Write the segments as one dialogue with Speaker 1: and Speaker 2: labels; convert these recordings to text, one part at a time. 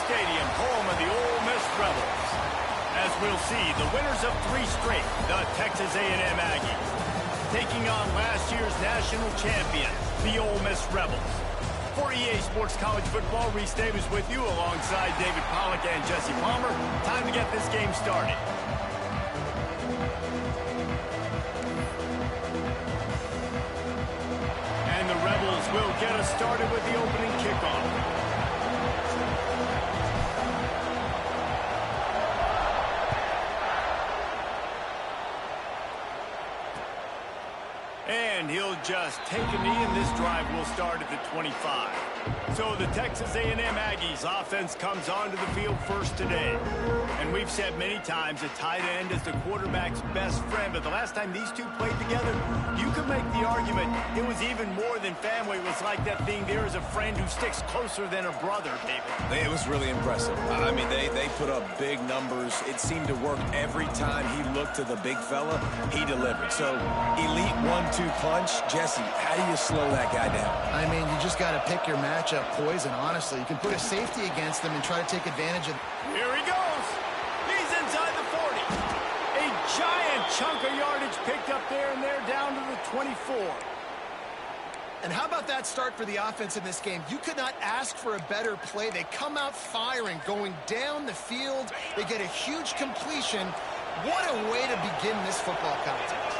Speaker 1: Stadium, home of the Ole Miss Rebels. As we'll see, the winners of 3 straight, the Texas A&M Aggies, taking on last year's national champion, the Ole Miss Rebels. For EA Sports College Football, Reese Davis with you alongside David Pollack and Jesse Palmer. Time to get this game started. And the Rebels will get us started with the opening kickoff. And he'll just take a knee, and this drive will start at the 25. So the Texas A&M Aggies offense comes onto the field first today. And we've said many times a tight end is the quarterback's best friend. But the last time these two played together, you could make the argument it was even more than family. It was like that thing, there is a friend who sticks closer than a brother, David.
Speaker 2: It was really impressive. I mean, they put up big numbers. It seemed to work every time he looked to the big fella. He delivered. So elite 1-2 punch. Jesse, how do you slow that guy down?
Speaker 3: I mean, you just got to pick your matchup poison, honestly. You can put a safety against them and try to take advantage of...
Speaker 1: Here he goes. He's inside the 40. A giant chunk of yardage picked up there, and they're down to the 24.
Speaker 3: And how about that start for the offense in this game? You could not ask for a better play. They come out firing, going down the field. They get a huge completion. What a way to begin this football contest.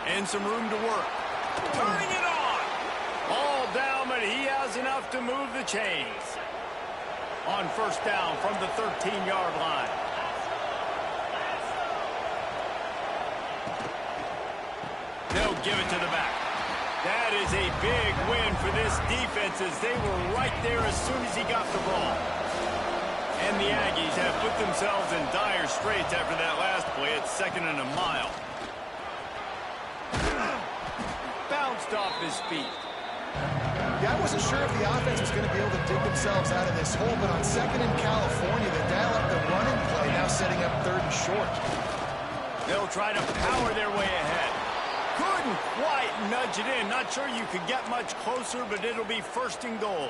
Speaker 1: And some room to work. Turning it on. All down, but he has enough to move the chains. On first down from the 13-yard line. They'll give it to the back. That is a big win for this defense, as they were right there as soon as he got the ball. And the Aggies have put themselves in dire straits after that last play. It's 2nd and a mile. Bounced off his feet.
Speaker 3: Yeah, I wasn't sure if the offense was going to be able to dig themselves out of this hole, but on 2nd in California, they dial up the running play, now setting up 3rd and short.
Speaker 1: They'll try to power their way ahead. Couldn't quite nudge it in. Not sure you could get much closer, but it'll be 1st and goal.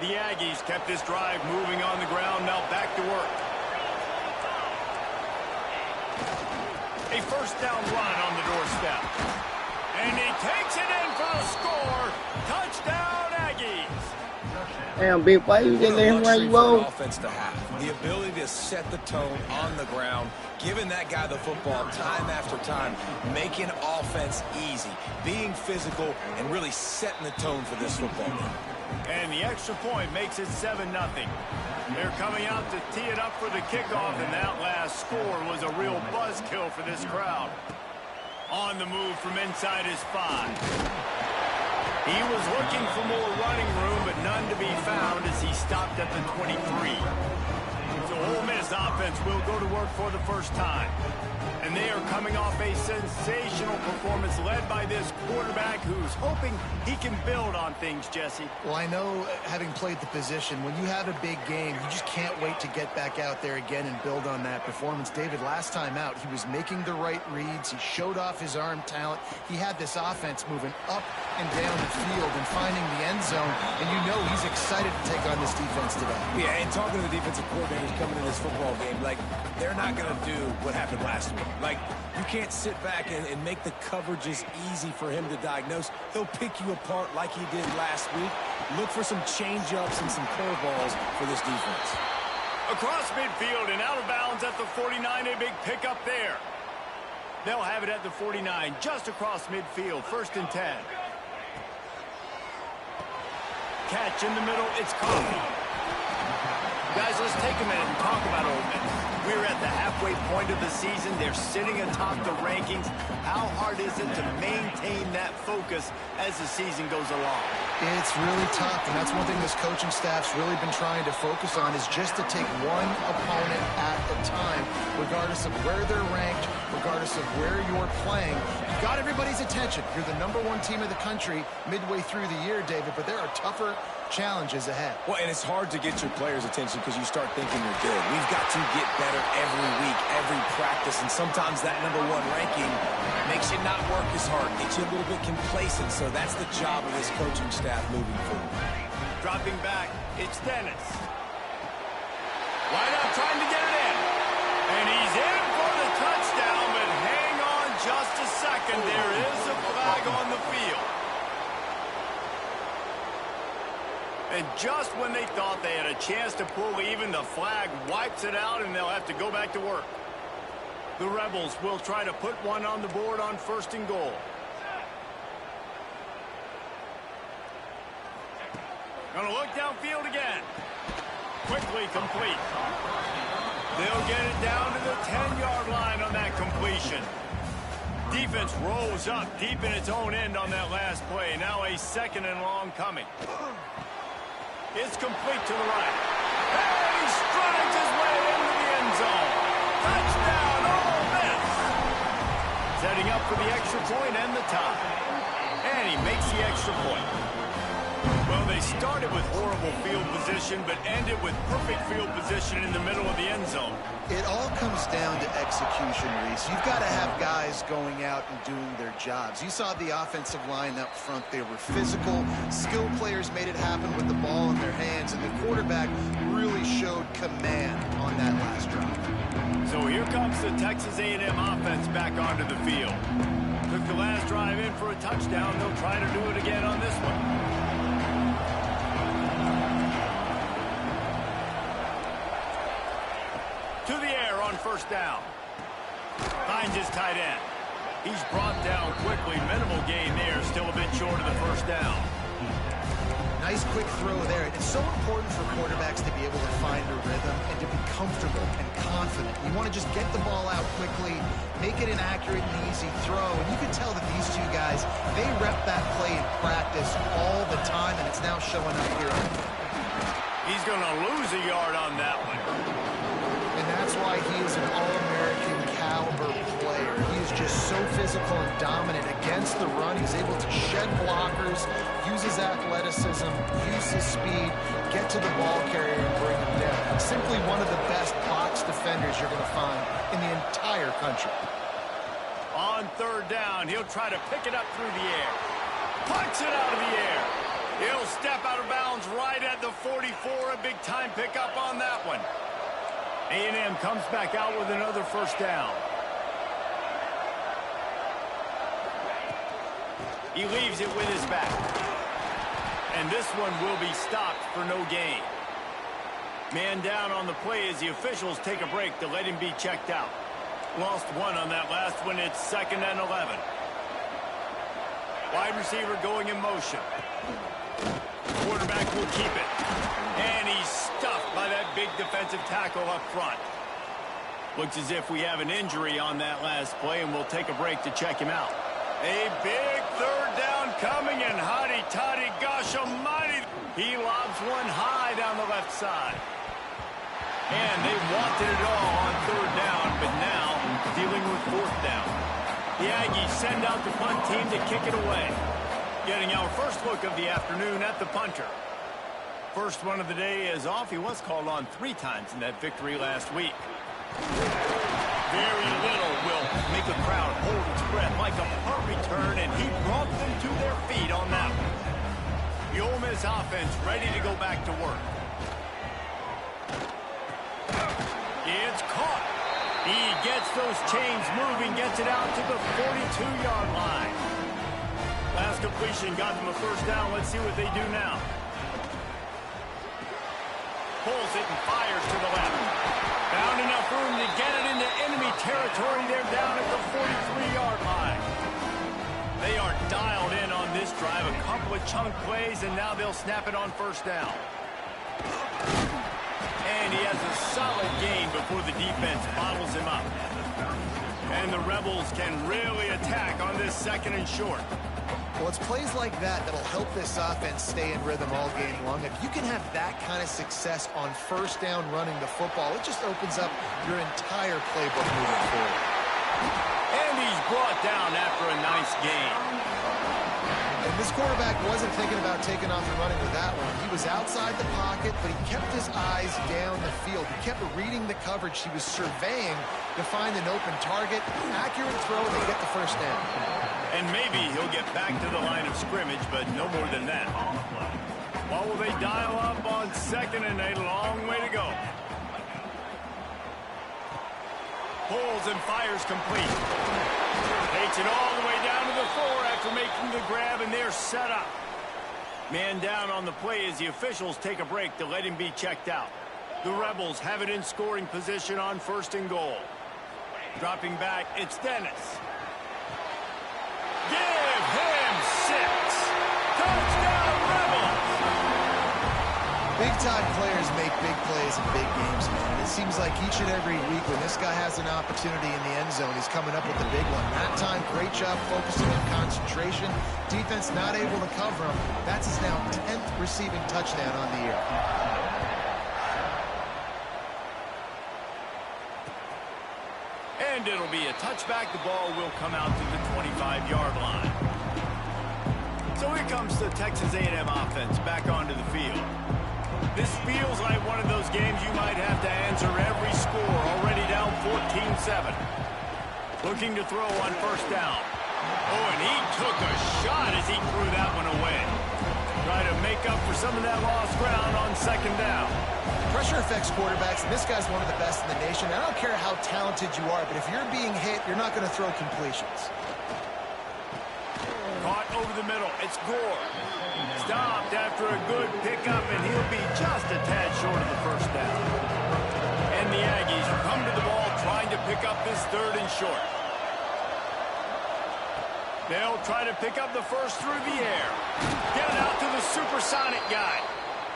Speaker 1: The Aggies kept this drive moving on the ground, now back to work. A 1st down run on the doorstep. And he takes it in for a score. Touchdown, Aggies.
Speaker 4: Damn, big boy, you didn't let him run you over.
Speaker 2: Offense to have the ability to set the tone on the ground, giving that guy the football time after time, making offense easy, being physical, and really setting the tone for this football game.
Speaker 1: And the extra point makes it 7-0. They're coming out to tee it up for the kickoff, and that last score was a real buzzkill for this crowd. On the move from inside his 5. He was looking for more running room, but none to be found as he stopped at the 23. So Ole Miss offense will go to work for the first time. And they are coming off a sensational performance led by this quarterback who's hoping he can build on things, Jesse.
Speaker 3: Well, I know, having played the position, when you have a big game, you just can't wait to get back out there again and build on that performance. David, last time out, he was making the right reads. He showed off his arm talent. He had this offense moving up and down the field and finding the end zone. And you know he's excited to take on this defense today.
Speaker 2: Yeah, and talking to the defensive coordinators coming in this football game, like, they're not going to do what happened last week. Like, you can't sit back and make the coverages easy for him to diagnose. He'll pick you apart like he did last week. Look for some change-ups and some curveballs for this defense.
Speaker 1: Across midfield and out of bounds at the 49, a big pickup there. They'll have it at the 49, just across midfield, 1st and 10. Catch in the middle, it's Coffee. Guys, let's take a minute and talk about Ole Miss. We're at the halfway point of the season. They're sitting atop the rankings. How hard is it to maintain that focus as the season goes along?
Speaker 3: It's really tough, and that's one thing this coaching staff's really been trying to focus on, is just to take one opponent at a time, regardless of where they're ranked, regardless of where you're playing. You've got everybody's attention. You're the #1 team in the country midway through the year, David, but there are tougher challenges ahead.
Speaker 2: Well, and it's hard to get your players' attention because you start thinking you're good. We've got to get better every week, every practice, and sometimes that #1 ranking makes you not work as hard, gets you a little bit complacent, so that's the job of this coaching staff moving forward.
Speaker 1: dropping back. It's Dennis. Wide out trying to get it in. And he's in for the touchdown, but hang on just a second. There is a flag on the field. And just when they thought they had a chance to pull even, the flag wipes it out, and they'll have to go back to work. The Rebels will try to put one on the board on 1st and goal. Gonna look downfield again. Quickly complete. They'll get it down to the 10-yard line on that completion. Defense rolls up deep in its own end on that last play. Now a 2nd and long coming. It's complete to the right. And he strides his way into the end zone. Touchdown, Ole Miss. Setting up for the extra point and the tie. And he makes the extra point. Well, they started with horrible field position, but ended with perfect field position in the middle of the end zone.
Speaker 3: It all comes down to execution, Reese. You've got to have guys going out and doing their jobs. You saw the offensive line up front. They were physical. Skill players made it happen with the ball in their hands, and the quarterback really showed command on that last drive.
Speaker 1: So here comes the Texas A&M offense back onto the field. Took the last drive in for a touchdown. They'll try to do it again on this one. To the air on 1st down. Finds his tight end. He's brought down quickly. Minimal gain there. Still a bit short of the 1st down.
Speaker 3: Nice quick throw there. It's so important for quarterbacks to be able to find a rhythm and to be comfortable and confident. You want to just get the ball out quickly, make it an accurate and easy throw. And you can tell that these two guys, they rep that play in practice all the time, and it's now showing up here.
Speaker 1: He's going to lose a yard on that one.
Speaker 3: And that's why he is an All-American caliber player. He is just so physical and dominant against the run. He's able to shed blockers, use his athleticism, use his speed, get to the ball carrier and bring him down. Simply one of the best box defenders you're going to find in the entire country.
Speaker 1: On 3rd down, he'll try to pick it up through the air. Punts it out of the air. He'll step out of bounds right at the 44. A big-time pickup on that one. A&M comes back out with another 1st down. He leaves it with his back. And this one will be stopped for no gain. Man down on the play as the officials take a break to let him be checked out. Lost one on that last one. It's 2nd and 11. Wide receiver going in motion. Quarterback will keep it. And he's stuffed by that big defensive tackle up front. Looks as if we have an injury on that last play, and we'll take a break to check him out. A big 3rd down coming, and hotty-toddy, gosh almighty. He lobs one high down the left side. And they wanted it all on 3rd down, but now dealing with 4th down. The Aggies send out the punt team to kick it away. Getting our first look of the afternoon at the punter. First one of the day is off. He was called on 3 times in that victory last week. Very little will make a crowd hold its breath like a punt return, and he brought them to their feet on that one. The Ole Miss offense ready to go back to work. It's caught. He gets those chains moving, gets it out to the 42-yard line. Last completion got them a 1st down. Let's see what they do now. Pulls it and fires to the left. Found enough room to get it into enemy territory. They're down at the 43-yard line. They are dialed in on this drive. A couple of chunk plays, and now they'll snap it on 1st down. And he has a solid gain before the defense bottles him up. And the Rebels can really attack on this 2nd and short.
Speaker 3: Well, it's plays like that that'll help this offense stay in rhythm all game long. If you can have that kind of success on 1st down running the football, it just opens up your entire playbook moving forward.
Speaker 1: And he's brought down after a nice gain.
Speaker 3: And this quarterback wasn't thinking about taking off and running with that one. He was outside the pocket, but he kept his eyes down the field. He kept reading the coverage. He was surveying to find an open target. Accurate throw to get the 1st down.
Speaker 1: And maybe he'll get back to the line of scrimmage, but no more than that. What will they dial up on second and a long way to go? Pulls and fires complete. Takes it all the way down to the floor after making the grab, and they're set up. Man down on the play as the officials take a break to let him be checked out. The Rebels have it in scoring position on 1st and goal. Dropping back, it's Dennis. Give him 6. Touchdown, Rebels!
Speaker 3: Big-time players make big plays in big games, man. It seems like each and every week when this guy has an opportunity in the end zone, he's coming up with a big one. That time, great job focusing on concentration. Defense not able to cover him. That's his now 10th receiving touchdown on the year.
Speaker 1: And it'll be a touchback. The ball will come out to the 25-yard line. So here comes the Texas A&M offense back onto the field. This feels like one of those games you might have to answer every score. Already down 14-7. Looking to throw on 1st down. Oh, and he took a shot as he threw that one away. Try to make up for some of that lost ground on 2nd down.
Speaker 3: Pressure affects quarterbacks, and this guy's one of the best in the nation. I don't care how talented you are, but if you're being hit, you're not going to throw completions.
Speaker 1: Caught over the middle. It's Gore. Stopped after a good pickup, and he'll be just a tad short of the 1st down. And the Aggies come to the ball trying to pick up this 3rd and short. They'll try to pick up the 1st through the air. Get it out to the supersonic guy.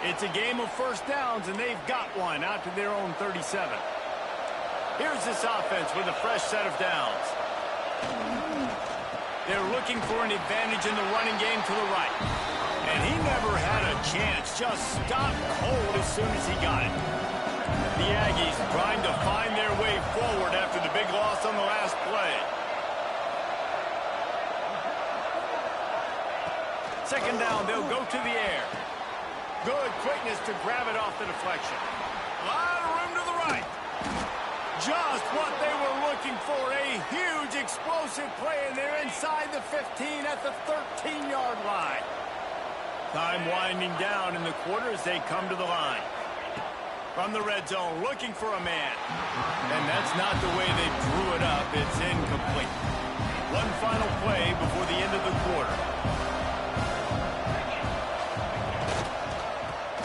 Speaker 1: It's a game of 1st downs, and they've got one out to their own 37. Here's this offense with a fresh set of downs. They're looking for an advantage in the running game to the right. And he never had a chance. Just stopped cold as soon as he got it. The Aggies trying to find their way forward after the big loss on the last play. 2nd down, they'll go to the air. Good quickness to grab it off the deflection. A lot of room to the right. Just what they were looking for, a huge explosive play, and they're inside the 15 at the 13-yard line. Time winding down in the quarter as they come to the line. From the red zone, looking for a man. And that's not the way they drew it up. It's incomplete. One final play before the end of the quarter.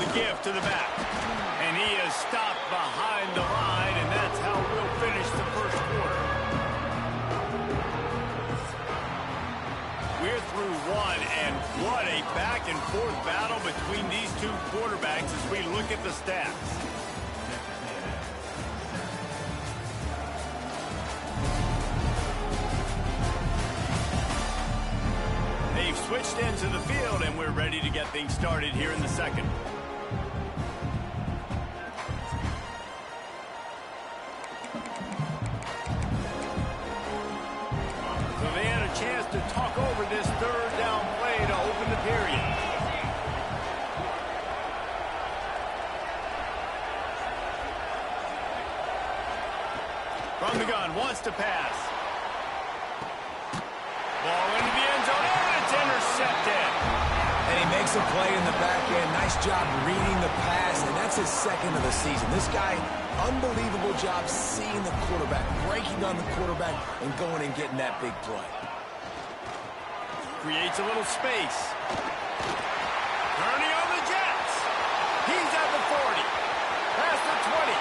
Speaker 1: The give to the back. And he is stopped behind the line, and that's how we'll finish the 1st quarter. We're through one, and what a back-and-forth battle between these two quarterbacks as we look at the stats. They've switched ends of the field, and we're ready to get things started here in the 2nd. Chance to talk over this 3rd down play to open the period. From the gun, wants to pass. Ball into the end zone, and it's intercepted.
Speaker 2: And he makes a play in the back end. Nice job reading the pass, and that's his 2nd of the season. This guy, unbelievable job seeing the quarterback, breaking on the quarterback, and going and getting that big play.
Speaker 1: Creates a little space. Turning on the Jets. He's at the 40. Past the 20.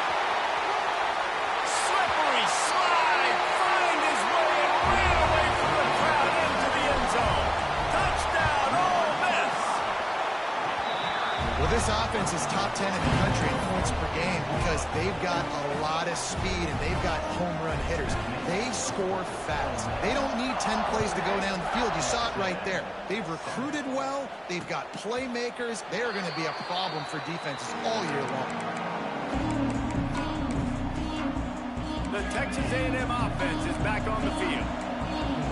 Speaker 1: Slippery slide. Find his way and ran away from the crowd into the end zone. Touchdown, Ole Miss.
Speaker 3: Well, this offense is top 10 in the country in points per game because they've got a lot of speed and they've got home run hitters. They score fast. They don't need 10 plays to go down the field. You saw it right there. They've recruited well. They've got playmakers. They are going to be a problem for defenses all year long.
Speaker 1: The Texas A&M offense is back on the field.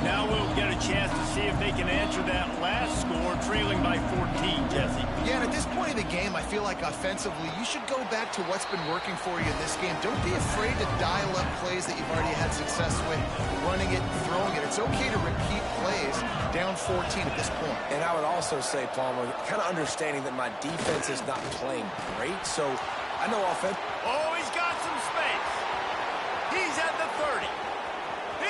Speaker 1: Now we'll get a chance to see if they can answer that last score, trailing by 14, Jesse.
Speaker 3: Yeah, and at this point of the game, I feel like offensively, you should go back to what's been working for you in this game. Don't be afraid to dial up plays that you've already had success with, running it, throwing it. It's okay to repeat plays down 14 at this point.
Speaker 2: And I would also say, Palmer, kind of understanding that my defense is not playing great, so I know offense.
Speaker 1: Oh, he's got some space. He's at the 30.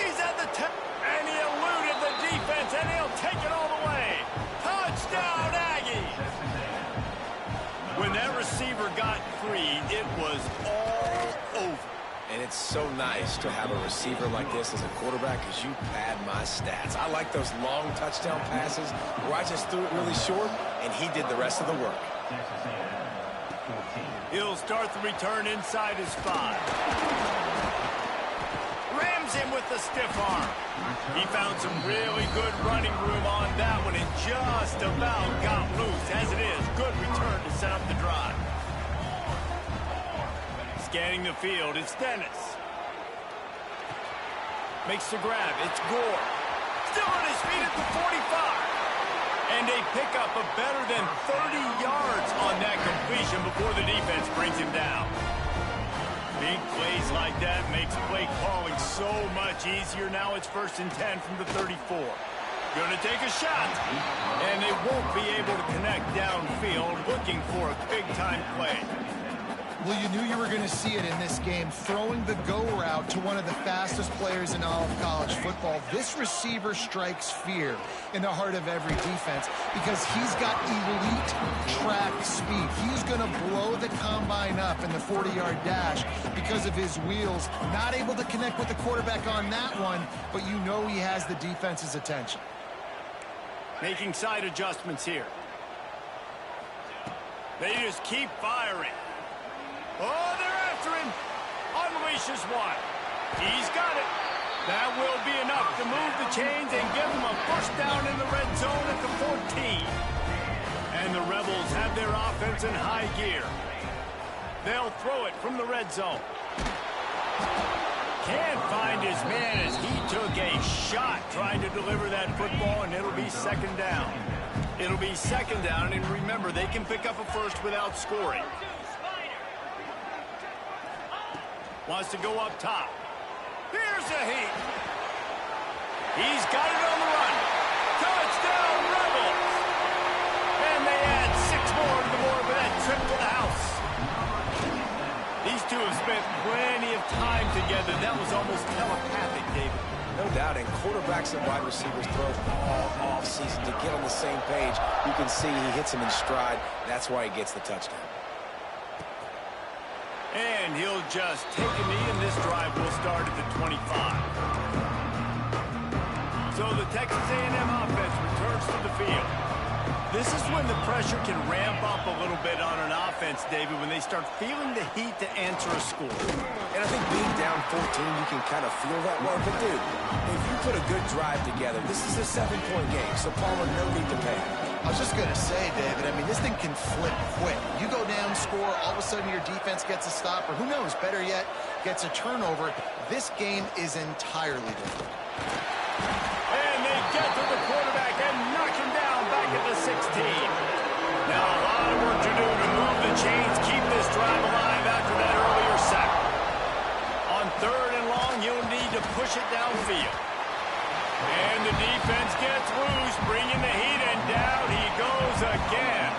Speaker 1: He's at the 10. And he eluded the defense, and he'll take it all the way. Touchdown, Aggies! When that receiver got free, it was all over.
Speaker 2: And it's so nice to have a receiver like this as a quarterback because you pad my stats. I like those long touchdown passes where I just threw it really short, and he did the rest of the work.
Speaker 1: He'll start the return inside his 5. Rams him with the stiff arm. He found some really good running room on that one and just about got loose. As it is, good return to set up the drive. Scanning the field, it's Dennis. Makes the grab, it's Gore. Still on his feet at the 45. And they pick up a better than 30 yards on that completion before the defense brings him down. Big plays like that makes play calling so much easier. Now it's 1st and 10 from the 34. Gonna take a shot. And they won't be able to connect downfield, looking for a big-time play.
Speaker 3: Well, you knew you were going to see it in this game, throwing the go route to one of the fastest players in all of college football. This receiver strikes fear in the heart of every defense because he's got elite track speed. He's going to blow the combine up in the 40-yard dash because of his wheels. Not able to connect with the quarterback on that one, but you know he has the defense's attention.
Speaker 1: Making side adjustments here. They just keep firing. Oh, they're after him. Unleashes one. He's got it. That will be enough to move the chains and give them a first down in the red zone at the 14. And the Rebels have their offense in high gear. They'll throw it from the red zone. Can't find his man as he took a shot trying to deliver that football, and it'll be 2nd down. It'll be 2nd down, and remember, they can pick up a first without scoring. Wants to go up top. Here's a heat. He's got it on the run. Touchdown, Rebels. And they add 6 more to the board with that trip to the house. These two have spent plenty of time together. That was almost telepathic, David.
Speaker 2: No doubt, and quarterbacks and wide receivers throw all offseason to get on the same page. You can see he hits him in stride. That's why he gets the touchdown.
Speaker 1: And he'll just take a knee, and this drive will start at the 25. So the Texas A&M offense returns to the field. This is when the pressure can ramp up a little bit on an offense, David, when they start feeling the heat to answer a score.
Speaker 2: And I think being down 14, you can kind of feel that way. But, dude, if you put a good drive together, this is a 7-point game, so Palmer, no need to panic.
Speaker 3: I was just going to say, David, I mean, this thing can flip quick. You go down, score, all of a sudden your defense gets a stop, or who knows, better yet, gets a turnover. This game is entirely different.
Speaker 1: And they get to the quarterback and knock him down back at the 16. Now a lot of work to do to move the chains, keep this drive alive after that earlier sack. On 3rd and long, you'll need to push it downfield. And the defense gets loose, bringing the heat, and down he goes again.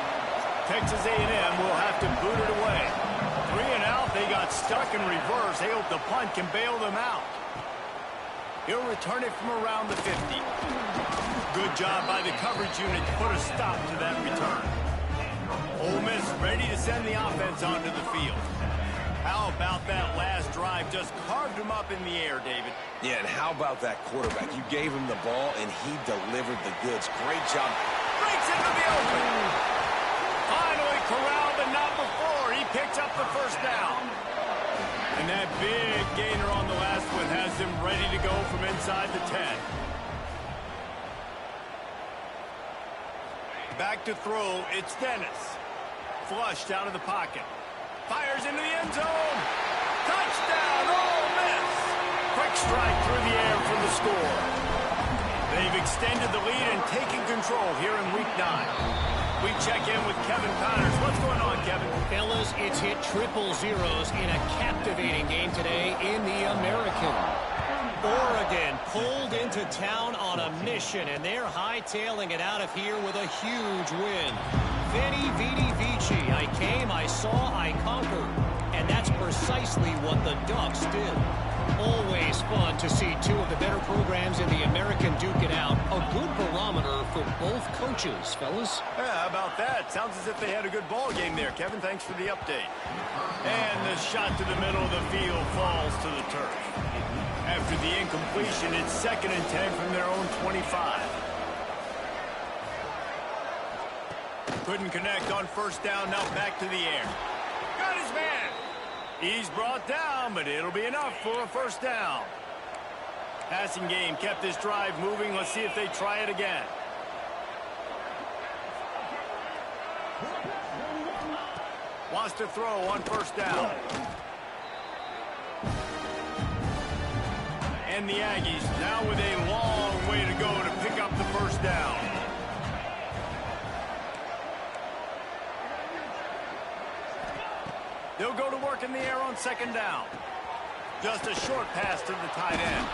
Speaker 1: Texas A&M will have to boot it away. 3 and out, they got stuck in reverse. They hope the punt can bail them out. He'll return it from around the 50. Good job by the coverage unit to put a stop to that return. Ole Miss ready to send the offense onto the field. How about that last drive? Just carved him up in the air, David.
Speaker 2: Yeah, and how about that quarterback? You gave him the ball, and he delivered the goods. Great job.
Speaker 1: Breaks into the open. Finally corralled, but not before. He picks up the first down. And that big gainer on the last one has him ready to go from inside the 10. Back to throw, it's Dennis. Flushed out of the pocket. Fires into the end zone. Touchdown, Ole Miss. Quick strike through the air for the score. They've extended the lead and taken control here in Week 9. We check in with Kevin Connors. What's going on, Kevin?
Speaker 5: Fellas, it's hit triple zeros in a captivating game today in the American. Oregon pulled into town on a mission, and they're hightailing it out of here with a huge win. Veni, vidi, vici. I came, I saw, I conquered. And that's precisely what the Ducks did. Always fun to see two of the better programs in the American duke it out. A good barometer for both coaches, fellas.
Speaker 1: Yeah, how about that? Sounds as if they had a good ball game there, Kevin. Thanks for the update. And the shot to the middle of the field falls to the turf. After the incompletion, it's 2nd and 10 from their own 25. Couldn't connect on first down. Now back to the air. Got his man. He's brought down, but it'll be enough for a first down. Passing game kept this drive moving. Let's see if they try it again. Wants to throw on first down. And the Aggies now with a long way to go to pick up the first down. They'll go to work in the air on 2nd down. Just a short pass to the tight end.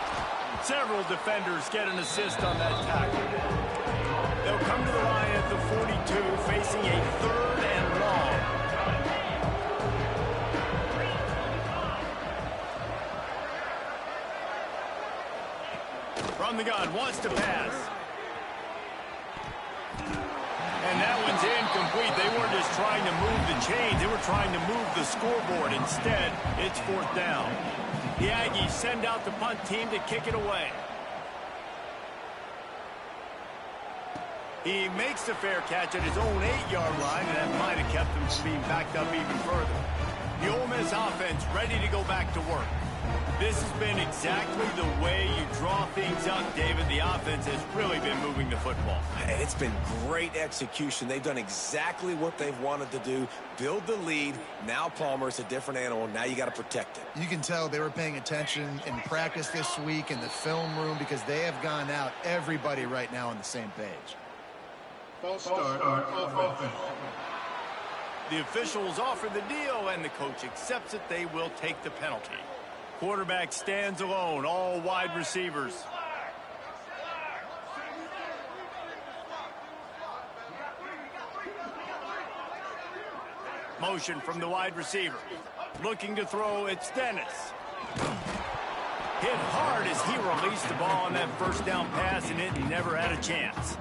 Speaker 1: Several defenders get an assist on that tackle. They'll come to the line at the 42, facing a 3rd and long. From the gun, wants to pass. And that one's incomplete. They weren't just trying to move the chains. They were trying to move the scoreboard. Instead, it's 4th down. The Aggies send out the punt team to kick it away. He makes the fair catch at his own 8-yard line, and that might have kept him from being backed up even further. The Ole Miss offense ready to go back to work. This has been exactly the way you draw things up, David. The offense has really been moving the football.
Speaker 2: And it's been great execution. They've done exactly what they've wanted to do. Build the lead. Now Palmer's a different animal. Now you got to protect it.
Speaker 3: You can tell they were paying attention in practice this week in the film room because they have gone out, everybody right now on the same page.
Speaker 6: False start on offense.
Speaker 1: The officials offer the deal, and the coach accepts it. They will take the penalty. Quarterback stands alone, all wide receivers. Motion from the wide receiver. Looking to throw, it's Dennis. Hit hard as he released the ball on that first down pass, and it never had a chance.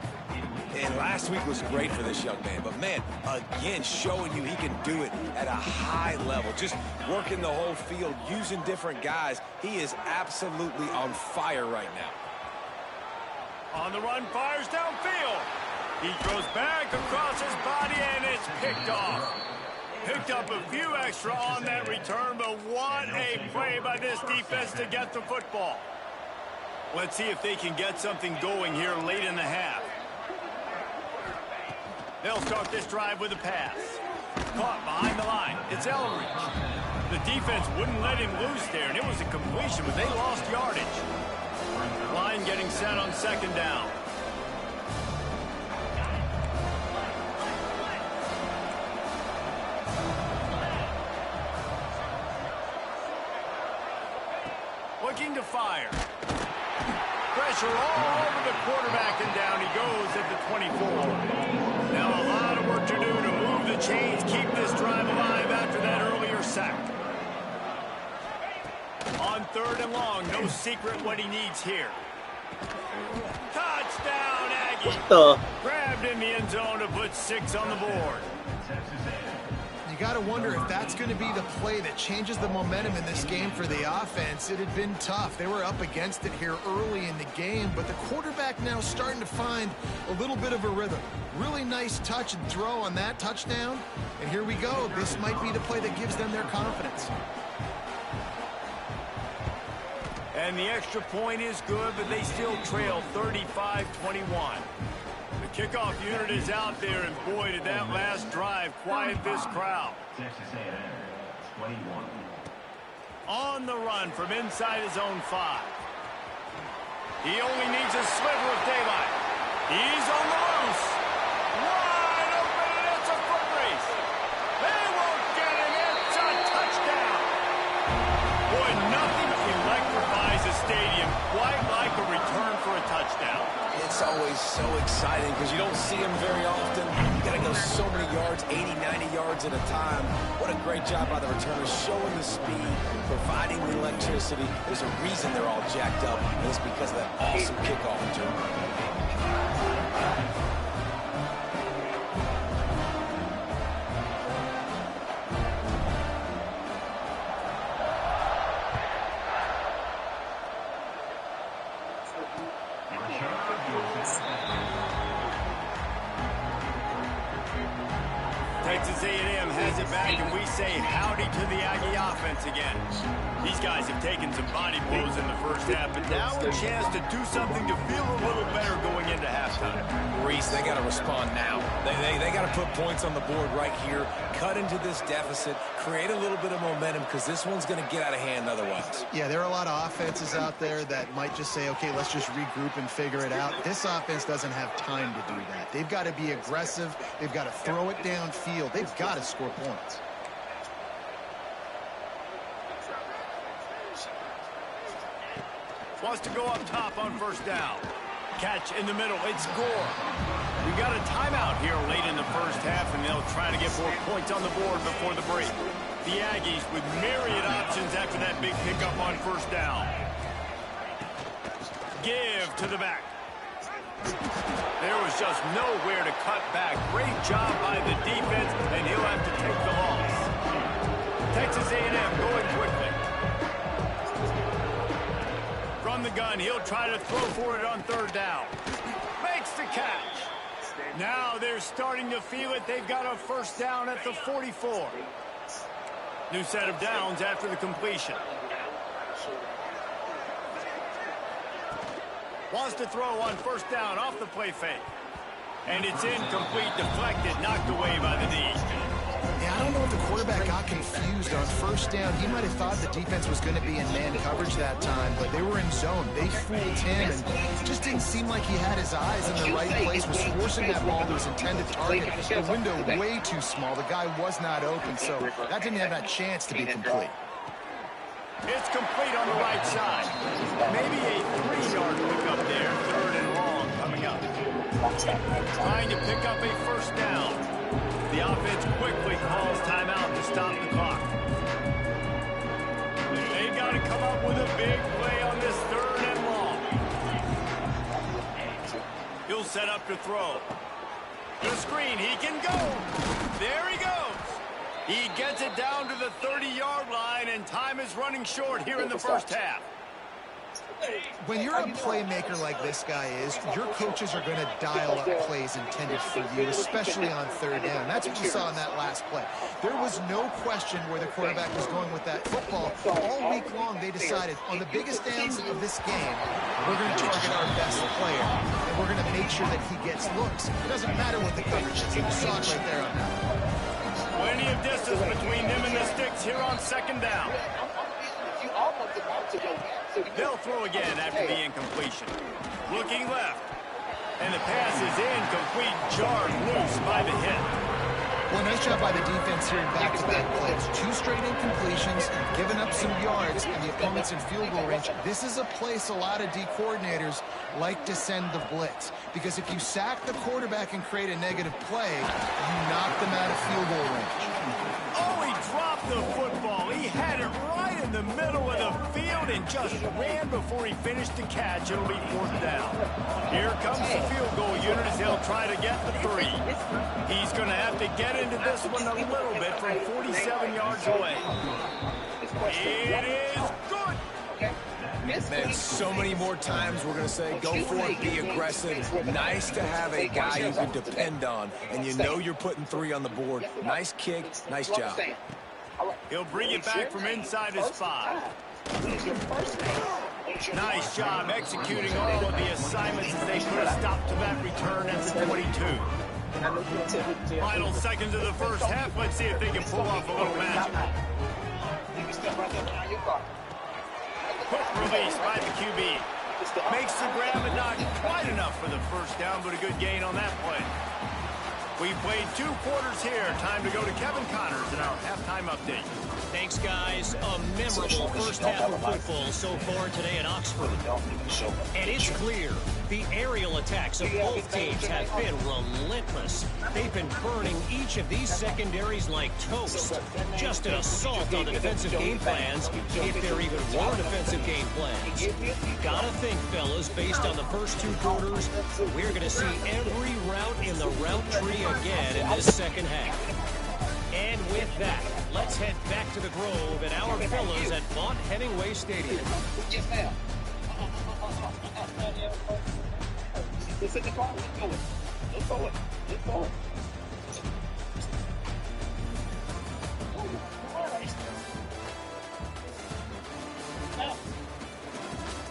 Speaker 2: And last week was great for this young man. But, man, again, showing you he can do it at a high level. Just working the whole field, using different guys. He is absolutely on fire right now.
Speaker 1: On the run, fires downfield. He throws back across his body, and it's picked off. Picked up a few extra on that return, but what a play by this defense to get the football. Let's see if they can get something going here late in the half. They'll start this drive with a pass. Caught behind the line. It's Elridge. The defense wouldn't let him loose there, and it was a completion, but they lost yardage. Line getting set on 2nd down. Looking to fire. Pressure all over the quarterback, and down he goes at the 24. Now a lot of work to do to move the chains, keep this drive alive after that earlier sack. On 3rd and long, no secret what he needs here. Touchdown, Aggie! Grabbed in the end zone to put 6 on the board.
Speaker 3: You got to wonder if that's going to be the play that changes the momentum in this game for the offense. It had been tough. They were up against it here early in the game, but the quarterback now starting to find a little bit of a rhythm. Really nice touch and throw on that touchdown. And here we go. This might be the play that gives them their confidence.
Speaker 1: And the extra point is good, but they still trail 35-21. The kickoff unit is out there, and boy, did that last drive quiet this crowd.
Speaker 6: Texas A&M, 21.
Speaker 1: On the run from inside his own 5. He only needs a sliver of daylight. He's on the loose. Wide open, and it's a foot race. They won't get him. It's a touchdown. Boy, nothing electrifies a stadium quite like a return for a touchdown.
Speaker 2: It's always so exciting because you don't see them very often. You got to go so many yards, 80, 90 yards at a time. What a great job by the returners, showing the speed, providing the electricity. There's a reason they're all jacked up, and it's because of that awesome kickoff return.
Speaker 1: Texas A&M has it back, and we say howdy to the Aggie offense again. These guys have taken some body blows in the first half, but now a chance to do something to feel a little better going into halftime.
Speaker 2: Reese, they got to respond now. They got to put points on the board right here, cut into this deficit, create a little bit of momentum, because this one's going to get out of hand otherwise.
Speaker 3: Yeah, there are a lot of offenses out there that might just say, okay, let's just regroup and figure it out. This offense doesn't have time to do that. They've got to be aggressive. They've got to throw it downfield. They've got to score points.
Speaker 1: Wants to go up top on first down. Catch in the middle. It's Gore. We got a timeout here late in the first half, and they'll try to get more points on the board before the break. The Aggies with myriad options after that big pickup on first down. Give to the back. There was just nowhere to cut back. Great job by the defense, and he'll have to take the loss. Texas A&M going quickly. From the gun, he'll try to throw for it on third down. Makes the catch. Now they're starting to feel it. They've got a first down at the 44. New set of downs after the completion. Wants to throw on first down off the play fake. And it's incomplete, deflected, knocked away by the D.
Speaker 3: Yeah, I don't know if the quarterback got confused on first down. He might have thought the defense was going to be in man coverage that time, but they were in zone. They fooled him, and it just didn't seem like he had his eyes in the right place, was forcing that ball to his intended target. The window way too small. The guy was not open, so that didn't have that chance to be complete.
Speaker 1: It's complete on the right side. Maybe a 3-yard pickup there. Third and long coming up. Trying to pick up a first down. The offense quickly calls timeout to stop the clock. They got to come up with a big play on this third and long. He'll set up to throw. The screen, he can go. There he goes. He gets it down to the 30-yard line, and time is running short here in the first half.
Speaker 3: When you're a playmaker like this guy is, your coaches are going to dial up plays intended for you, especially on third down. That's what you saw in that last play. There was no question where the quarterback was going with that football. All week long, they decided, on the biggest downs of this game, we're going to target our best player, and we're going to make sure that he gets looks. It doesn't matter what the coverage is. You saw it right there on that.
Speaker 1: Plenty of distance between them and the sticks here on second down. They'll throw again after the incompletion. Looking left. And the pass is incomplete, jarred loose by the hit.
Speaker 3: Well, nice job by the defense here in back-to-back plays. 2 straight incompletions, giving up some yards, and the opponent's in field goal range. This is a place a lot of D coordinators like to send the blitz, because if you sack the quarterback and create a negative play, you knock them out of field goal range.
Speaker 1: Oh, he dropped the football. He had it right in the middle of the field and just ran before he finished the catch. It'll be fourth down. Here comes the field goal unit as he'll try to get the 3. He's going to have to get into this one a little bit from 47 yards away. It is good.
Speaker 2: Man, so many more times we're going to say, go for it, be aggressive. Nice to have a guy you can depend on, and you know you're putting 3 on the board. Nice kick, nice job.
Speaker 1: He'll bring it back from inside his 5. Nice job executing all of the assignments as they put a stop to that return at the 22. Final seconds of the first half. Let's see if they can pull off a little magic. Quick release by the QB. Makes the grab, but not quite enough for the first down, but a good gain on that play. We played 2 quarters here. Time to go to Kevin Connors in our halftime update.
Speaker 5: Thanks, guys. A memorable first half of football so far today in Oxford. And it's clear the aerial attacks of both teams have been relentless. They've been burning each of these secondaries like toast. Just an assault on the defensive game plans, if there even were defensive game plans. Gotta think, fellas, based on the first 2 quarters, we're going to see every route in the route tree again in this second half. And with that, let's head back to the Grove and our fellas at Vaught Hemingway Stadium.
Speaker 7: Yes, ma'am. Let's hit the ball. Let's go. Let's go. Let's go.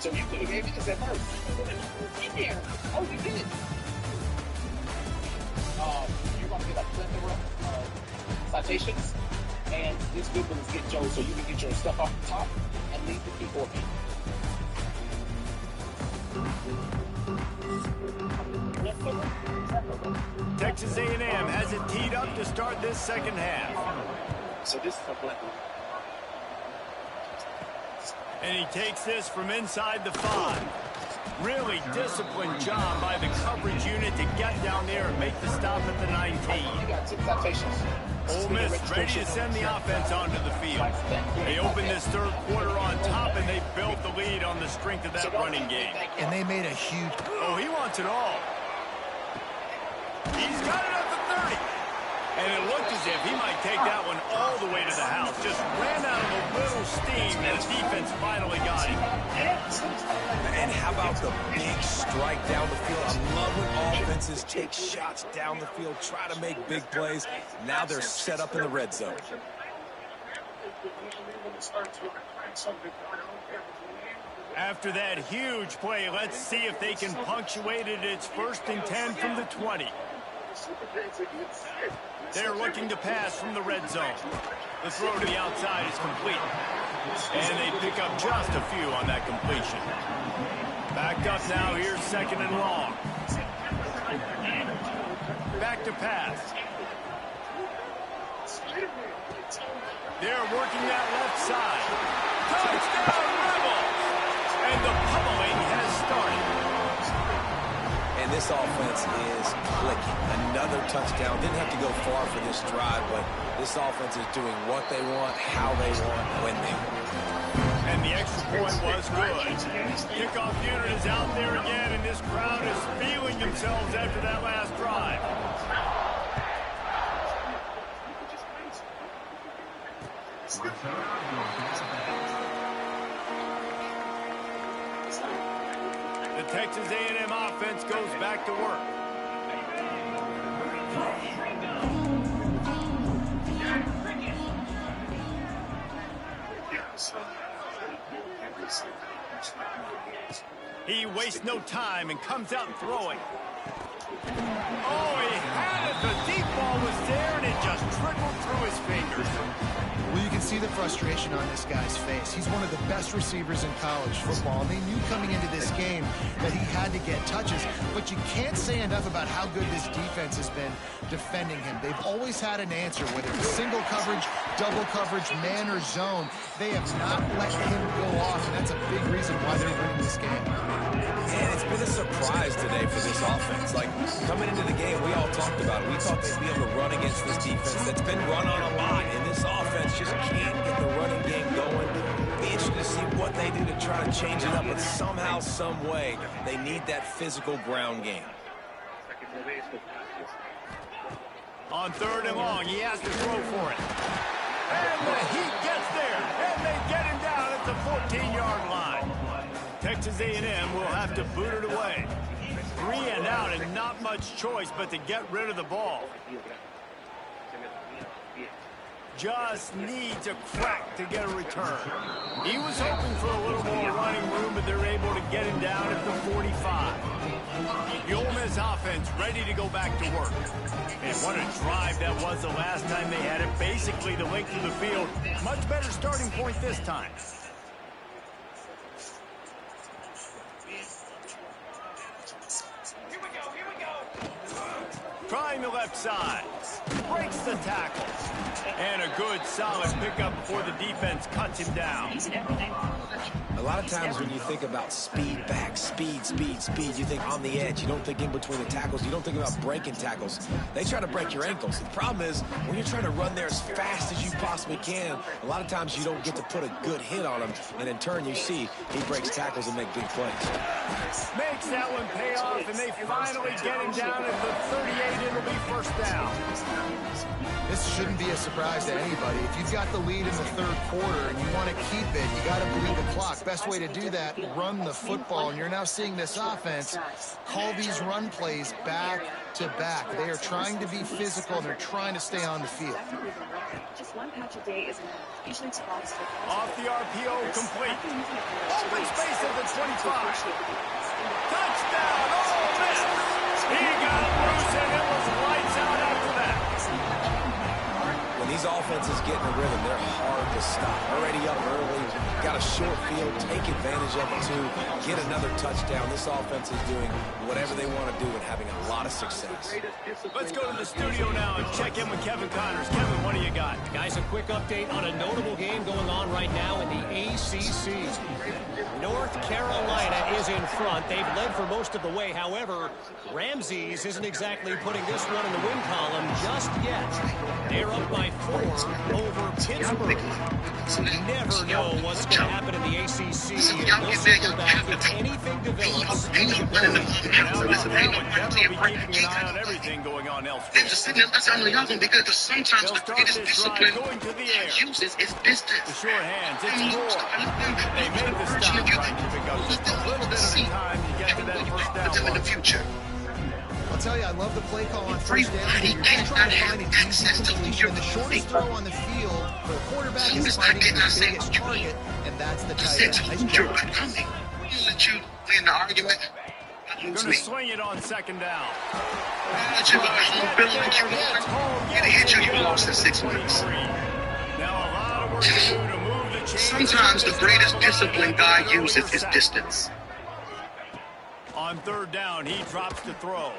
Speaker 7: So you could have gave me this at first. In there. Oh, you did. You're going to get a plethora of citations, and this good one is get Joe so you can get your stuff off the top and leave the keyboard in.
Speaker 1: Texas A&M has it teed up to start this second half.
Speaker 7: So this is a black one.
Speaker 1: And he takes this from inside the 5. Really disciplined job by the coverage unit to get down there and make the stop at the 19.
Speaker 7: You got 2 citations.
Speaker 1: Ole Miss ready to send the offense onto the field. They opened this third quarter on top, and they built the lead on the strength of that running game.
Speaker 3: And they made a huge...
Speaker 1: Oh, he wants it all. He's got it up to 30. And it looked as if he might take that one all the way to the house. Just ran out of a little steam, and the defense finally got him.
Speaker 2: And how about the big strike down the field? I love when offenses take shots down the field, try to make big plays. Now they're set up in the red zone.
Speaker 1: After that huge play, let's see if they can punctuate it. It's 1st and 10 from the 20. They're looking to pass from the red zone. The throw to the outside is complete. And they pick up just a few on that completion. Back up now, here's 2nd and long. Back to pass. They're working that left side. Touchdown, Rebels! And the pummeling has started.
Speaker 2: And this offense is clicking. Another touchdown. Didn't have to go far for this drive, but this offense is doing what they want, how they want, when they want.
Speaker 1: And the extra point was good. Kickoff unit is out there again, and this crowd is feeling themselves after that last drive. The Texas A&M offense goes back to work. He wastes no time and comes out throwing. Oh, he had it. The deep ball was there, and it just trickled through his fingers.
Speaker 3: Well, you can see the frustration on this guy's face. He's one of the best receivers in college football, and they knew coming into this game that he had to get touches, but you can't say enough about how good this defense has been defending him. They've always had an answer, whether it's single coverage, double coverage, man or zone. They have not let him go off, and that's a big reason why they're winning this game.
Speaker 2: And it's been a surprise today for this offense. Like, coming into the game, we all talked about it. We thought they'd be able to run against this defense that's been run on a lot, and this offense just can't get the running game going. Be interested to see what they do to try to change it up, but somehow, some way, they need that physical ground game.
Speaker 1: On 3rd and long, he has to throw for it. And the Heat gets there, and they get him down at the 14-yard line. Texas A&M will have to boot it away. 3 and out, and not much choice but to get rid of the ball. Just needs a crack to get a return. He was hoping for a little more running room, but they're able to get him down at the 45. The Ole Miss offense ready to go back to work. And what a drive that was the last time they had it. Basically the length of the field. Much better starting point this time. left side. Breaks the tackle. And a good, solid pickup before the defense cuts him down.
Speaker 2: A lot of times when you think about speed back, speed, you think on the edge. You don't think in between the tackles. You don't think about breaking tackles. They try to break your ankles. The problem is when you're trying to run there as fast as you possibly can, a lot of times you don't get to put a good hit on him. And in turn, you see he breaks tackles and make big plays.
Speaker 1: Makes that one pay off, and they finally get him down at the 38. It'll be first down.
Speaker 3: This shouldn't be a surprise to anybody. If you've got the lead in the third quarter and you want to keep it, you got to bleed the clock. Best way to do that, run the football. And you're now seeing this offense call these run plays back to back. They are trying to be physical, and they're trying to stay on the field.
Speaker 8: Just one patch a day is enough. Usually it's
Speaker 1: off the RPO, complete. Open space at the 25. Touchdown! Oh, miss! He got loose, and it was lights out after that.
Speaker 2: When these offenses get in a rhythm, they're hard to stop. Already up early, got a short field, take advantage of it too, get another touchdown. This offense is doing whatever they want to do and having a lot of success.
Speaker 1: Let's go to the studio now and check in with Kevin Connors. Kevin, what do you got?
Speaker 5: Guys, a quick update on a notable game going on right now in the ACC. North Carolina is in front. They've led for most of the way. However, Ramses isn't exactly putting this one in the win column just yet. They're up by 4 over Pittsburgh. You never know what's going to happen in the ACC. They'll circle back if anything develops.
Speaker 1: Now about that one, Kevin will be keeping an eye on everything going on elsewhere.
Speaker 9: Because sometimes the greatest discipline
Speaker 1: going to the air.
Speaker 9: uses is distance.
Speaker 1: The short hands, it's Gore. They made the stop, trying to pick up just a little bit at a time to get to that first down
Speaker 9: in the future.
Speaker 3: I'll tell you, I love the play call on first down. You're just trying to find an easy completion. The shortest throw on the field for a quarterback is finding the biggest target, and that's the tight end. Nice job.
Speaker 9: We'll let you win the argument.
Speaker 1: Going to swing it on second down.
Speaker 9: You lost in 6 months.
Speaker 1: Now a lot of work to do to move the chains.
Speaker 9: Sometimes the greatest discipline God uses is distance.
Speaker 1: On third down, he drops to throw.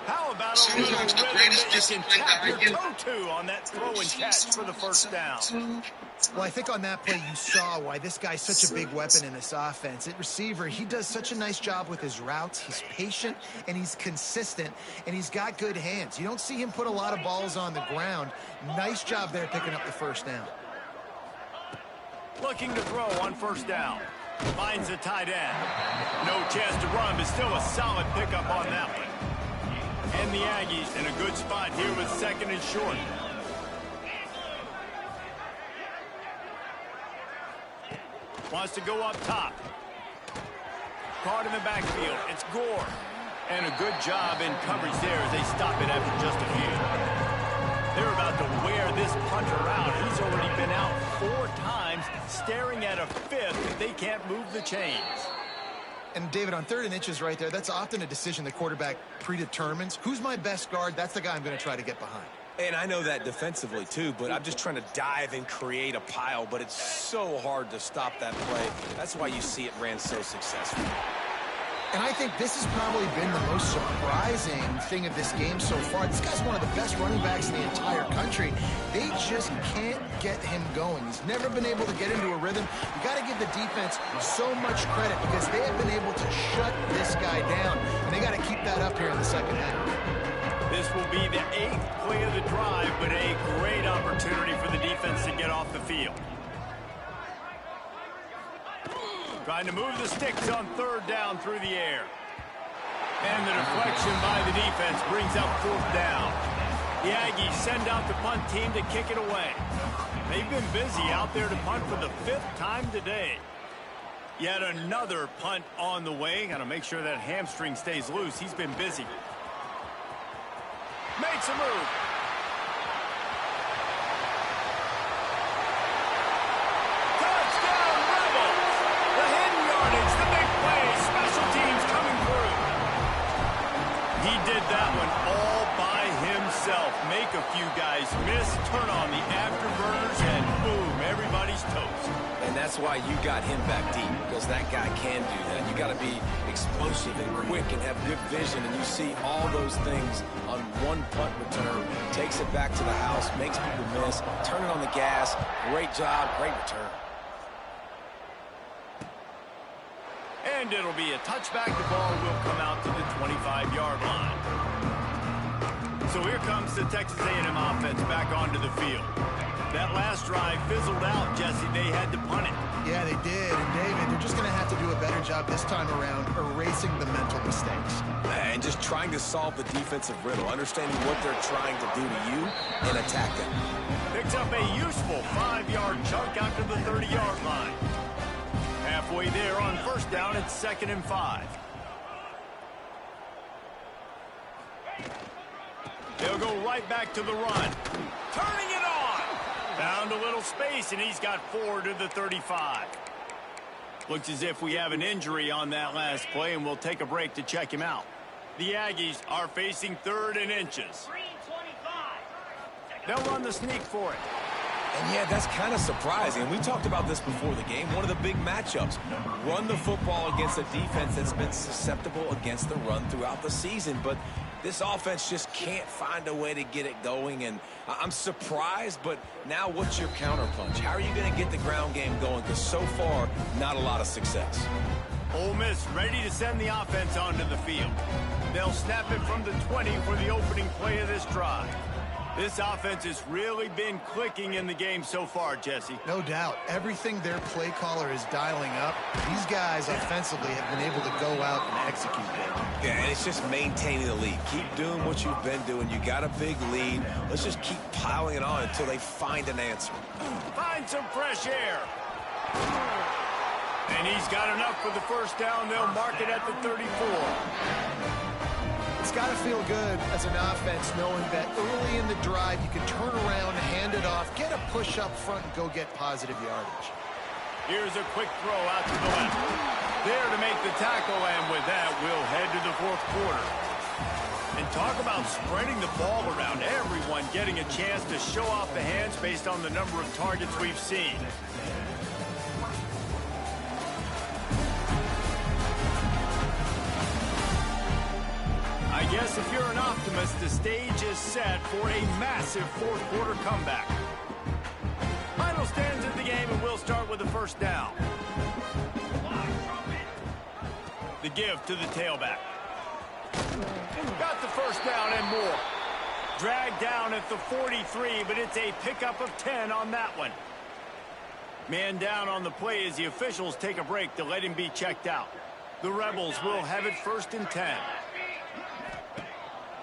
Speaker 1: How about a little
Speaker 9: Sometimes the
Speaker 1: rhythm
Speaker 9: greatest
Speaker 1: that you
Speaker 9: discipline
Speaker 1: can tap
Speaker 9: God
Speaker 1: your
Speaker 9: uses.
Speaker 1: toe to on that throw and catch for the first down?
Speaker 3: Well, I think on that play you saw why this guy's such a big weapon in this offense. At receiver, he does such a nice job with his routes. He's patient, and he's consistent, and he's got good hands. You don't see him put a lot of balls on the ground. Nice job there picking up the first down.
Speaker 1: Looking to throw on first down. Finds the tight end. No chance to run, but still a solid pickup on that one. And the Aggies in a good spot here with second and short. Wants to go up top. Caught in the backfield. It's Gore. And a good job in coverage there as they stop it after just a few. They're about to wear this punter out. He's already been out 4 times, staring at a 5th if they can't move the chains.
Speaker 3: And, David, on 3rd and inches right there, that's often a decision the quarterback predetermines. Who's my best guard? That's the guy I'm going to try to get behind.
Speaker 2: And I know that defensively, too, but I'm just trying to dive and create a pile, but it's so hard to stop that play. That's why you see it ran so successful.
Speaker 3: And I think this has probably been the most surprising thing of this game so far. This guy's one of the best running backs in the entire country. They just can't get him going. He's never been able to get into a rhythm. You got to give the defense so much credit because they have been able to shut this guy down. And they got to keep that up here in the second half.
Speaker 1: This will be the 8th play of the drive, but a great opportunity for the defense to get off the field. Trying to move the sticks on 3rd down through the air. And the deflection by the defense brings up 4th down. The Aggies send out the punt team to kick it away. They've been busy out there to punt for the 5th time today. Yet another punt on the way. Got to make sure that hamstring stays loose. He's been busy. Makes a move. Touchdown, Rebels! The hidden yardage, the big play, special teams coming through. He did that one all by himself. Make a few guys miss, turn on the afterburners, and boom, everybody's toast.
Speaker 2: And that's why you got him back deep, because that guy can do that. You got to be explosive and quick and have good vision, and you see all those things on one punt return, takes it back to the house, makes people miss, turning on the gas. Great job, great return.
Speaker 1: And it'll be a touchback. The ball will come out to the 25-yard line. So here comes the Texas A&M offense back onto the field. That last drive fizzled out, Jesse. They had to punt it.
Speaker 3: Yeah, they did. And, David, they're just going to have to do a better job this time around erasing the mental mistakes.
Speaker 2: And just trying to solve the defensive riddle, understanding what they're trying to do to you and attack them.
Speaker 1: Picks up a useful 5-yard chunk out to the 30-yard line. Halfway there on first down, it's 2nd and 5. They'll go right back to the run. Turning it on. Found a little space, and he's got 4 to the 35. Looks as if we have an injury on that last play, and we'll take a break to check him out. The Aggies are facing 3rd and inches. They'll run the sneak for it.
Speaker 2: And yeah, that's kind of surprising. We talked about this before the game. One of the big matchups. Run the football against a defense that's been susceptible against the run throughout the season. But this offense just can't find a way to get it going. And I'm surprised, but now what's your counterpunch? How are you going to get the ground game going? Because so far, not a lot of success.
Speaker 1: Ole Miss ready to send the offense onto the field. They'll snap it from the 20 for the opening play of this drive. This offense has really been clicking in the game so far, Jesse.
Speaker 3: No doubt. Everything their play caller is dialing up, these guys offensively have been able to go out and execute it.
Speaker 2: Yeah, and it's just maintaining the lead. Keep doing what you've been doing. You got a big lead. Let's just keep piling it on until they find an answer.
Speaker 1: Find some fresh air. And he's got enough for the first down. They'll mark it at the 34.
Speaker 3: It's got to feel good as an offense knowing that early in the drive you can turn around, hand it off, get a push up front, and go get positive yardage.
Speaker 1: Here's a quick throw out to the left. There to make the tackle, and with that, we'll head to the 4th quarter. And talk about spreading the ball around. Everyone getting a chance to show off the hands based on the number of targets we've seen. I guess if you're an optimist, the stage is set for a massive 4th quarter comeback. Final stands in the game, and we'll start with the first down. The give to the tailback. Got the first down and more. Dragged down at the 43, but it's a pickup of 10 on that one. Man down on the play as the officials take a break to let him be checked out. The Rebels will have it 1st and 10.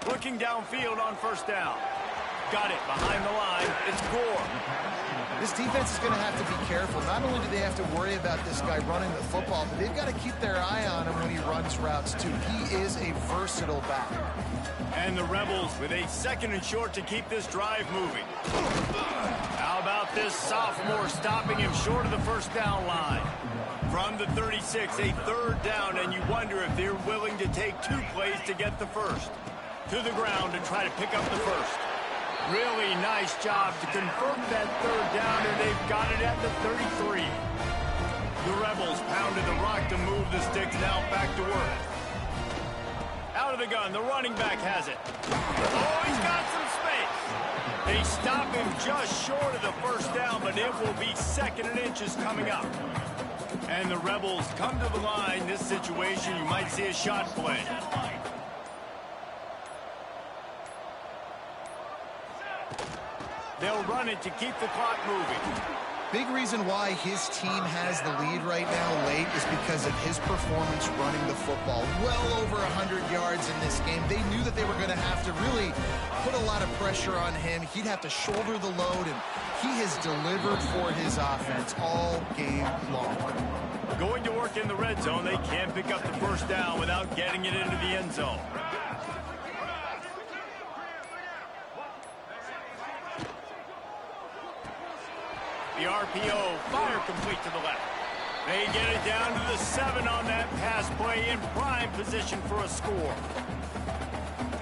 Speaker 1: Looking downfield on first down. Got it behind the line. It's Gore.
Speaker 3: This defense is going to have to be careful. Not only do they have to worry about this guy running the football, but they've got to keep their eye on him when he runs routes, too. He is a versatile back.
Speaker 1: And the Rebels with a 2nd and short to keep this drive moving. How about this sophomore stopping him short of the first down line? From the 36, a 3rd down, and you wonder if they're willing to take 2 plays to get the first. To the ground to try to pick up the first. Really nice job to convert that 3rd down, and they've got it at the 33. The Rebels pounded the rock to move the sticks. Now back to work. Out of the gun, the running back has it. Oh, he's got some space. They stop him just short of the first down, but it will be 2nd and inches coming up. And the Rebels come to the line. This situation, you might see a shot play. They'll run it to keep the clock moving.
Speaker 3: Big reason why his team has the lead right now late is because of his performance running the football. Well over 100 yards in this game. They knew that they were going to have to really put a lot of pressure on him. He'd have to shoulder the load, and he has delivered for his offense all game long.
Speaker 1: Going to work in the red zone, they can't pick up the first down without getting it into the end zone. The RPO, fire complete to the left. They get it down to the 7 on that pass play, in prime position for a score.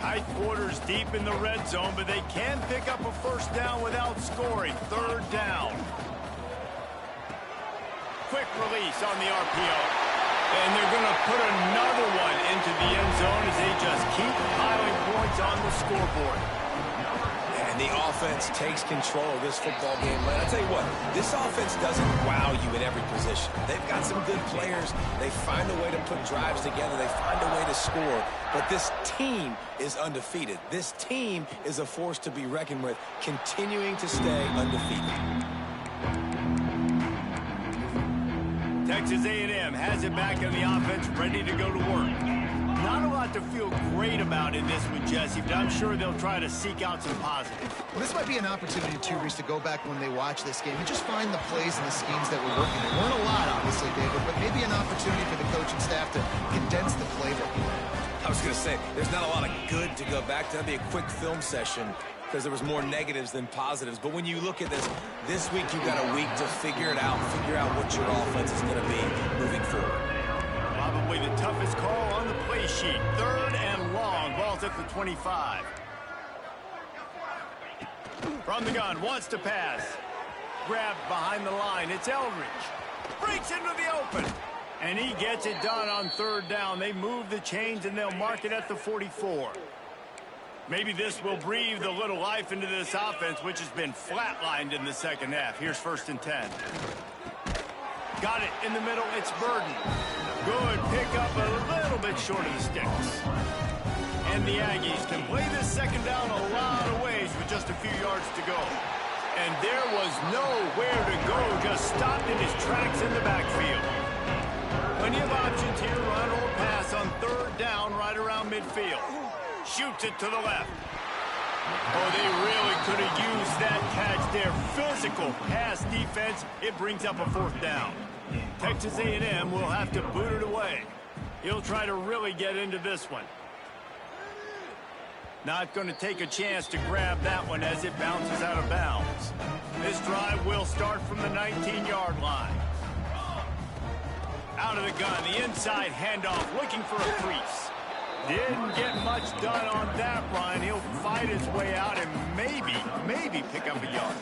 Speaker 1: Tight quarters deep in the red zone, but they can pick up a first down without scoring. 3rd down. Quick release on the RPO. And they're going to put another one into the end zone as they just keep piling points on the scoreboard.
Speaker 2: And the offense takes control of this football game. I'll tell you what, this offense doesn't wow you in every position. They've got some good players. They find a way to put drives together. They find a way to score. But this team is undefeated. This team is a force to be reckoned with, continuing to stay undefeated.
Speaker 1: Texas A&M has it back in the offense, ready to go to work. Not a lot to feel great about in this one, Jesse, but I'm sure they'll try to seek out some positives.
Speaker 3: Well, this might be an opportunity, too, Reese, to go back when they watch this game and just find the plays and the schemes that were working. There weren't a lot, obviously, David, but maybe an opportunity for the coaching staff to condense the playbook.
Speaker 2: I was going to say, there's not a lot of good to go back to. That'd be a quick film session because there was more negatives than positives. But when you look at this week you've got a week to figure it out, figure out what your offense is going to be moving forward.
Speaker 1: Probably the toughest call on the play sheet. 3rd and long. Ball's at the 25. From the gun, wants to pass. Grabbed behind the line. It's Eldridge. Breaks into the open. And he gets it done on 3rd down. They move the chains, and they'll mark it at the 44. Maybe this will breathe a little life into this offense, which has been flatlined in the second half. Here's 1st and 10. Got it in the middle. It's Burden. Good pickup, a little bit short of the sticks. And the Aggies can play this second down a lot of ways with just a few yards to go. And there was nowhere to go, just stopped in his tracks in the backfield. Plenty of options here, run or pass on 3rd down right around midfield. Shoots it to the left. Oh, they really could have used that catch there. Physical pass defense. It brings up a 4th down. Texas A&M will have to boot it away. He'll try to really get into this one. Not going to take a chance to grab that one as it bounces out of bounds. This drive will start from the 19-yard line. Out of the gun, the inside handoff, looking for a crease. Didn't get much done on that run. He'll fight his way out and maybe pick up a yard.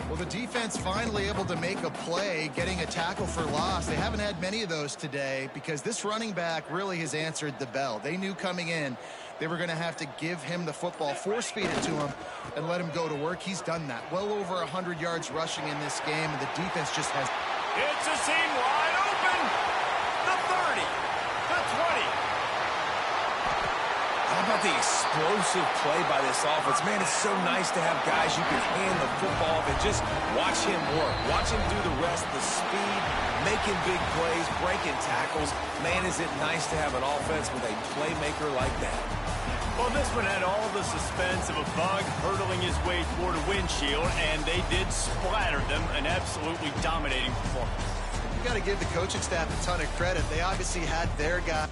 Speaker 3: Well, the defense finally able to make a play, getting a tackle for loss. They haven't had many of those today because this running back really has answered the bell. They knew coming in they were going to have to give him the football, force-feed it to him, and let him go to work. He's done that. Well over 100 yards rushing in this game, and the defense just has...
Speaker 1: It's a seam wide open. The 30, the 20.
Speaker 2: How about the explosive play by this offense? Man, it's so nice to have guys you can hand the football off and just watch him work. Watch him do the rest, the speed, making big plays, breaking tackles. Man, is it nice to have an offense with a playmaker like that.
Speaker 1: Well, this one had all the suspense of a bug hurtling his way toward a windshield, and they did splatter them. An absolutely dominating performance.
Speaker 3: You got to give the coaching staff a ton of credit. They obviously had their guy.